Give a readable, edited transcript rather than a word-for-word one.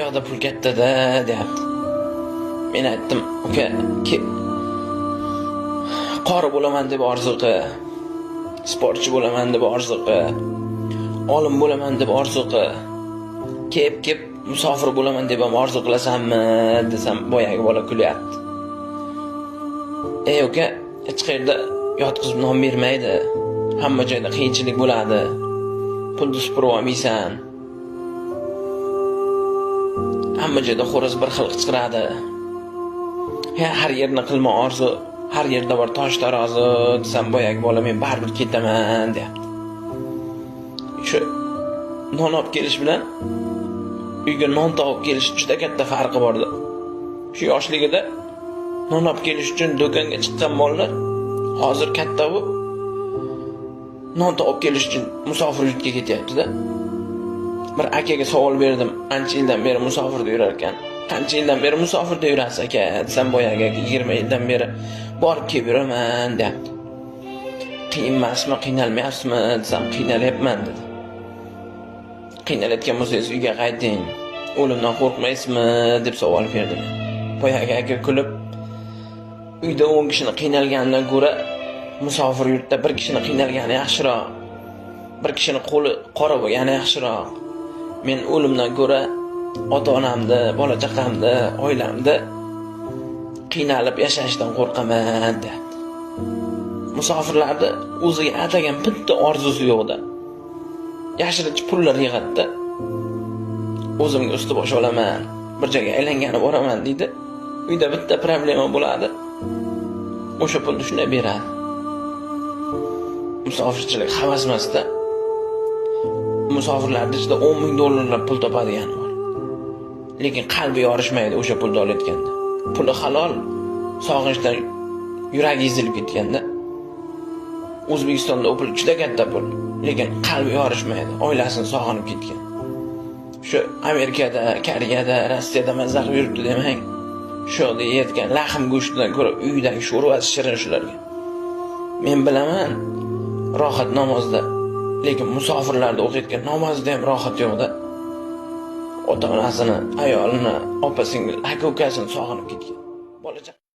yoqda pul katta-da, deyapti. Men aytdim, uka, qori bo'laman deb orzu qil, sportchi bo'laman deb orzu qil, olim bo'laman deb orzu qil, kep musofir bo'laman deb ham orzu qilasanmi desam, boyagi bola kulyapti. Uka, hech qayerda yotqizib non bermaydi. Hamma joyda qiyinchilik bo'ladi. Pulni supurib olmaysan. Hamma joyda xo'roz bir xil qichqiradi. Har yerni qilma orzu, har yerda bor tosh tarozi desam, boyagi bola men baribir ketaman deyapti. Shu non olib kelish bilan uyga non topib kelish juda katta farqi bordi. Shu yoshligida non olib kelish uchun do'konga chiqqan bolalar hozir katta bo'lib non topib kelish uchun musofir yurtga ketyapti-da. Bir akaga savol berdim, ancha yildan beri musofirda yurar ekan. Qancha yildan beri musofirda yurasiz aka? Desam, boyagi 20 yildan beri borib kelib yuraman deyapti. Qiyin emasmi, qiynalmayapsizmi desam, qiynalyapman dedi. Qiynalayotgan bo'lsangiz uyga qayting, o'limdan qo'rqmaysizmi deb savol berdim. Boyagi aka kulib, uyda 10 kishini qiynalganidan ko'ra musofir yurtda bir kishini qiynalgani yaxshiroq. Bir kishini qo'li qora bo'lgani yaxshiroq. Men o'limdan ko'ra ota-onamni, bola chaqamni, oilamni qiynalib yashashdan qo'rqaman dedi. Musofirlarni o'ziga atagan bitta orzusi yo'qda. Yashirincha pullar yig'adi. O'zimga usti bosh olaman, bir joyga aylanganib boraman deydi. Uyda bitta problema bo'ladi. O'sha pulni shunday beradi. Musofirchilik havas emasda. Musofirlarning ichida 10 ming dollarlab pul topadigani bor. Lekin qalbi yorishmaydi o'sha pulni olayotganda. Puli halol, sog'inchdan yuragi ezilib ketganda. O'zbekistonda u pul juda katta pul, lekin qalbi yorishmaydi, oilasini sog'inib ketgan. Shu Amerikada, Koreyada, Rossiyada mazza qilib yuribdi demang. Shu yerda yeyotgan lahm go'shtidan ko'ra uydagi sho'rvasi shirin shularga. Men bilaman rohat namozda, lekin musofirlarda o'qiyotgan namozda ham rohat yo'qda. Ota-onasini, ayolini, opa-singil, aka-ukasini sog'inib ketgan. Bola